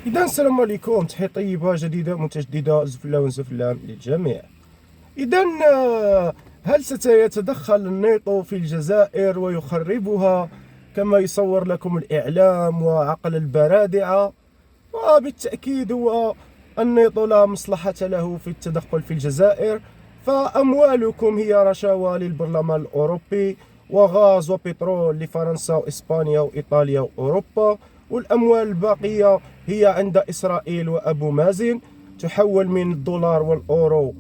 إذا السلام عليكم، تحية طيبة جديدة متجددة، زفلة ونزفلة للجميع. إذا هل سيتدخل النيطو في الجزائر ويخربها كما يصور لكم الإعلام وعقل البرادعة؟ وبالتأكيد هو النيطو لا مصلحة له في التدخل في الجزائر، فأموالكم هي رشاوى للبرلمان الأوروبي وغاز وبترول لفرنسا وإسبانيا وإيطاليا وأوروبا، والأموال الباقية هي عند إسرائيل وأبو مازن، تحول من الدولار والأورو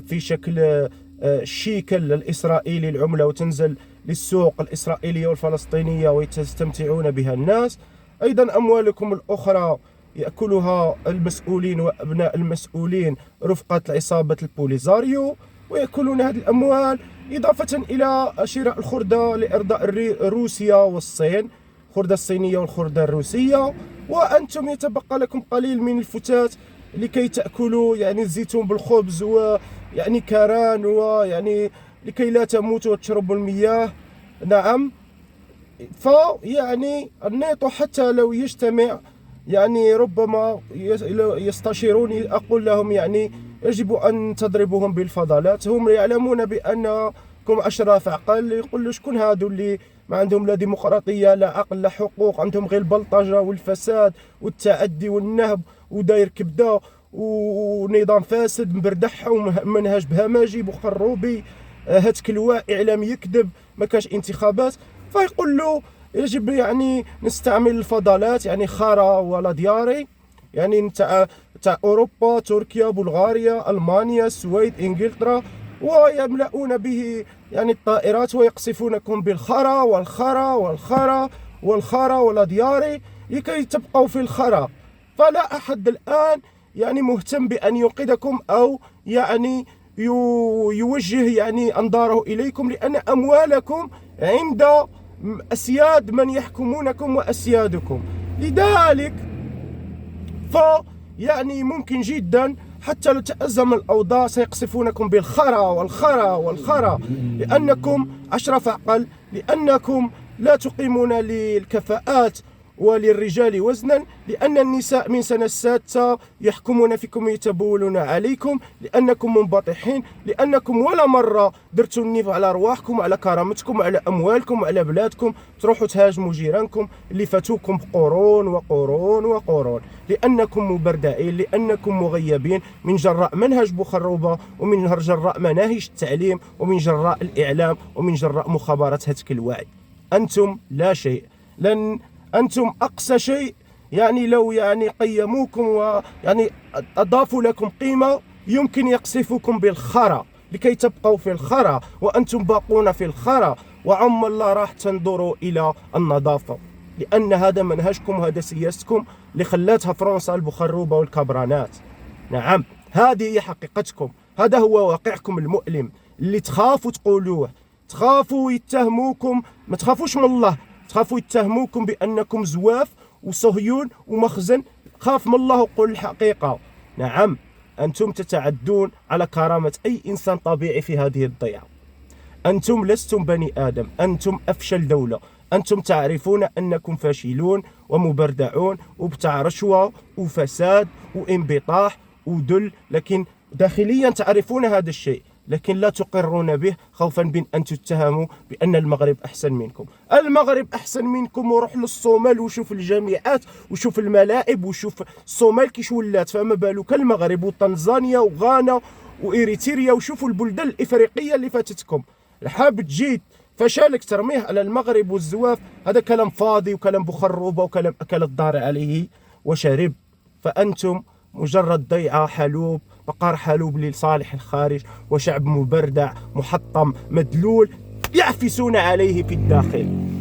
في شكل الشيكل الإسرائيلي العملة، وتنزل للسوق الإسرائيلية والفلسطينية ويستمتعون بها الناس. أيضا أموالكم الأخرى يأكلها المسؤولين وأبناء المسؤولين رفقة عصابة البوليزاريو، ويأكلون هذه الأموال إضافة إلى شراء الخردة لإرضاء روسيا والصين، الخردة الصينية والخردة الروسية. وأنتم يتبقى لكم قليل من الفتات لكي تأكلوا الزيتون بالخبز، ويعني كران، ويعني لكي لا تموتوا وتشربوا المياه. نعم، فيعني النيطو حتى لو يجتمع ربما يستشيروني، أقول لهم يجب أن تضربوهم بالفضلات. هم يعلمون بأنكم أشراف عقل. يقول له شكون هادو اللي ما عندهم لا ديمقراطية لا عقل لا حقوق، عندهم غير البلطجة والفساد والتعدي والنهب، وداير كبدة ونظام فاسد مبردح ومنهج بهمجي بخروبي، هتك الواعي، إعلام يكذب، ما كاش انتخابات. فيقول له يجب نستعمل الفضلات، خارا ولا دياري، تاع اوروبا، تركيا، بلغاريا، المانيا، السويد، انجلترا، ويملؤون به الطائرات ويقصفونكم بالخرا والخرا والخرا والخرا ولا دياري لكي تبقوا في الخرا. فلا احد الان مهتم بان ينقذكم او يوجه انظاره اليكم، لان اموالكم عند أسياد من يحكمونكم وأسيادكم. لذلك ممكن جدا حتى لو تأزم الأوضاع سيقصفونكم بالخرا والخرا والخرا، لأنكم أشرف عقل، لأنكم لا تقيمون للكفاءات وللرجال وزنا، لأن النساء من سنة السادسة يحكمون فيكم يتبولون عليكم، لأنكم منبطحين، لأنكم ولا مرة درتوا النيف على أرواحكم وعلى كرامتكم وعلى أموالكم وعلى بلادكم، تروحوا تهاجموا جيرانكم اللي فاتوكم قرون وقرون وقرون، لأنكم مبردعين، لأنكم مغيبين من جراء منهج بوخروبة، ومن جراء مناهج التعليم، ومن جراء الإعلام، ومن جراء مخابرات هتك الوعي. أنتم لا شيء، أنتم أقصى شيء لو قيموكم أضافوا لكم قيمة يمكن يقصفوكم بالخرا لكي تبقوا في الخرا، وأنتم باقون في الخرا، وعم الله راح تنظروا إلى النظافة، لأن هذا منهجكم وهذا سياستكم اللي خلاتها فرنسا البخروبة والكبرانات. نعم، هذه هي حقيقتكم، هذا هو واقعكم المؤلم اللي تخافوا تقولوه، تخافوا يتهموكم، ما تخافوش من الله، تخافوا يتهموكم بأنكم زواف وصهيون ومخزن. خاف من الله وقول الحقيقة. نعم، أنتم تتعدون على كرامة أي إنسان طبيعي في هذه الضيعة. أنتم لستم بني آدم، أنتم أفشل دولة، أنتم تعرفون أنكم فاشلون ومبردعون وبتاع رشوة وفساد وانبطاح ودل، لكن داخليا تعرفون هذا الشيء، لكن لا تقرون به خوفا من أن تتهموا بأن المغرب أحسن منكم. المغرب أحسن منكم، وروح للصومال وشوف الجامعات وشوف الملاعب وشوف الصومال كيش ولات، فما بالك المغرب وطنزانيا وغانا وإريتريا، وشوفوا البلدان الإفريقية اللي فاتتكم. حاب تجي فشالك ترميه على المغرب والزواف، هذا كلام فاضي وكلام بخروبة وكلام أكل الدار عليه وشرب. فأنتم مجرد ضيعة حلوب، بقر حلوب لصالح الخارج، وشعب مبردع محطم مدلول يعفسون عليه في الداخل.